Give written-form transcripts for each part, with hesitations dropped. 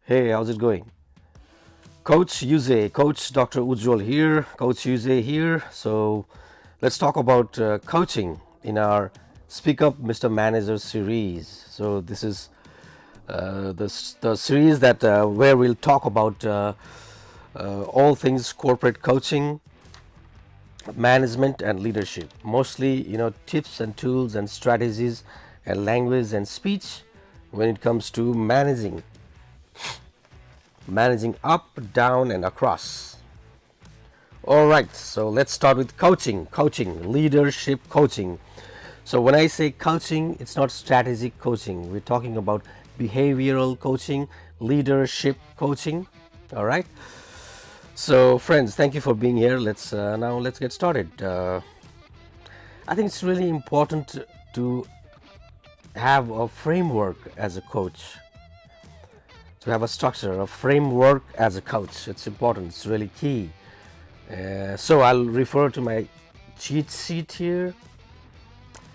Hey, how's it going? Coach Yuze, Coach Dr. Ujjwal here, Coach Yuze here. So let's talk about coaching in our Speak Up Mr. Manager series. So this is the series that where we'll talk about all things corporate coaching, management and leadership. Mostly, tips and tools and strategies and language and speech when it comes to managing up, down, and across. All right, so let's start with coaching, leadership coaching. So when I say coaching, it's not strategic coaching. We're talking about behavioral coaching, leadership coaching. All right. So friends, thank you for being here. Let's get started. I think it's really important to have a framework as a coach, to have a structure, a framework as a coach. It's important. It's really key. So I'll refer to my cheat sheet here.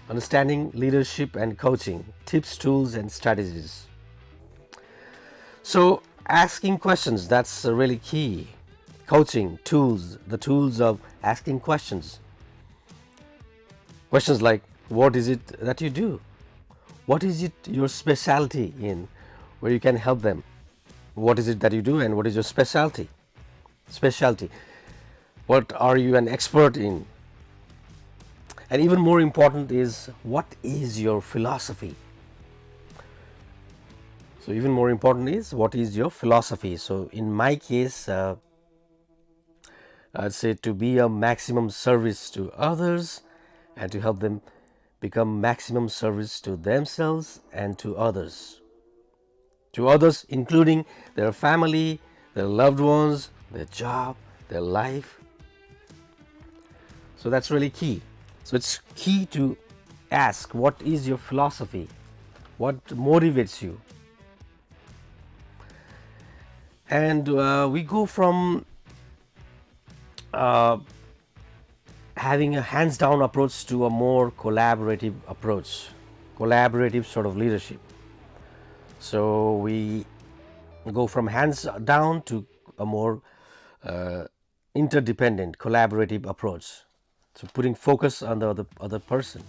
Understanding leadership and coaching, tips, tools, and strategies. So asking questions, that's really key. Coaching, tools, the tools of asking questions. Questions like, what is it that you do? What is it your specialty in, where you can help them? What is it that you do and what is your specialty? What are you an expert in? And even more important is, what is your philosophy? So even more important is, what is your philosophy? So in my case, I'd say to be a maximum service to others and to help them become maximum service to themselves and to others. To others, including their family, their loved ones, their job, their life. So that's really key. So it's key to ask, what is your philosophy? What motivates you? And we go from having a hands-down approach to a more collaborative approach, collaborative sort of leadership. So we go from hands down to a more interdependent, collaborative approach. So putting focus on the other person.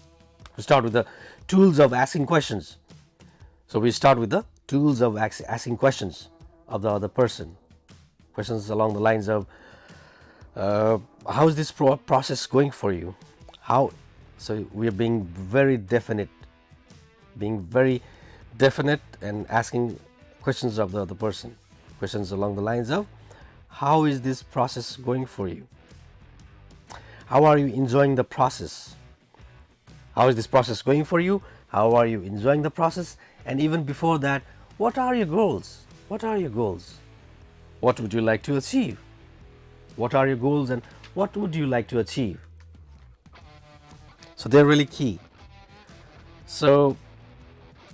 We start with the tools of asking questions. So we start with the tools of asking questions of the other person. Questions along the lines of, how is this process going for you? So we are being very definite and asking questions of the other person. Questions along the lines of, how is this process going for you? How are you enjoying the process? How is this process going for you? How are you enjoying the process? And even before that, what are your goals? What are your goals? What would you like to achieve? What are your goals and what would you like to achieve? So they're really key. So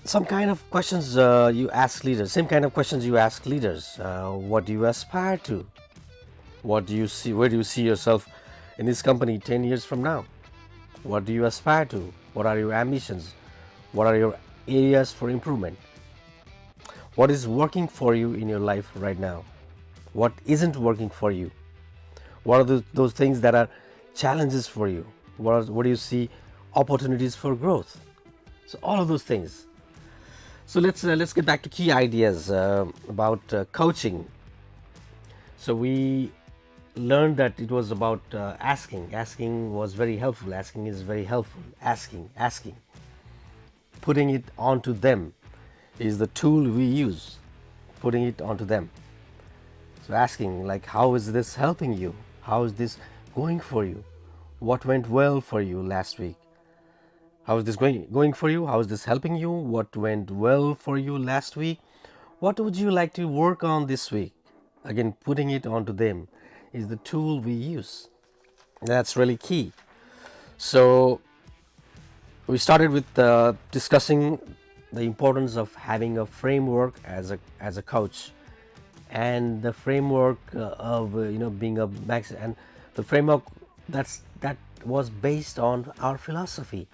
some kind of questions you ask leaders, same kind of questions you ask leaders. What do you aspire to? What do you see? Where do you see yourself in this company 10 years from now? What do you aspire to? What are your ambitions? What are your areas for improvement? What is working for you in your life right now? What isn't working for you? What are those things that are challenges for you? What do you see opportunities for growth? So all of those things. So let's get back to key ideas about coaching. So we learned that it was about asking. Asking was very helpful. Asking is very helpful. Asking. Putting it onto them is the tool we use. Putting it onto them. So asking, like, how is this helping you? How is this going for you? What went well for you last week? How is this going for you? How is this helping you? What went well for you last week? What would you like to work on this week? Again, putting it onto them is the tool we use. That's really key. So we started with discussing the importance of having a framework as a coach, and the framework of being a max, and the framework that was based on our philosophy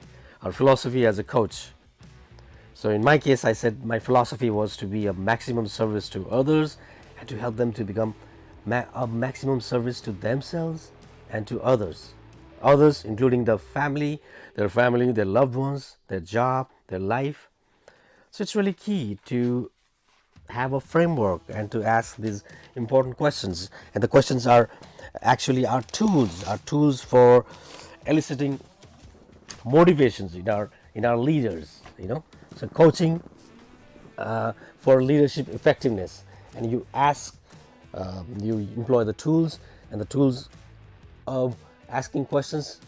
as a coach. So in my case, I said my philosophy was to be a maximum service to others and to help them to become a maximum service to themselves and to others. Others, including the family, their loved ones, their job, their life. So it's really key to have a framework and to ask these important questions. And the questions are actually our tools for eliciting motivations in our leaders. So coaching for leadership effectiveness, and you ask, you employ the tools, and the tools of asking questions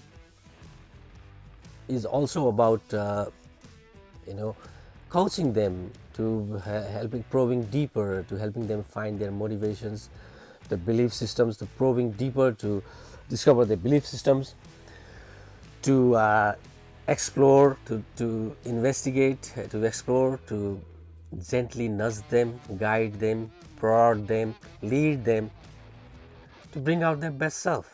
is also about you know coaching them to helping probing deeper, to helping them find their motivations, the belief systems, the probing deeper to discover their belief systems, to explore, to investigate, to explore, to gently nudge them, guide them, prod them, lead them to bring out their best self.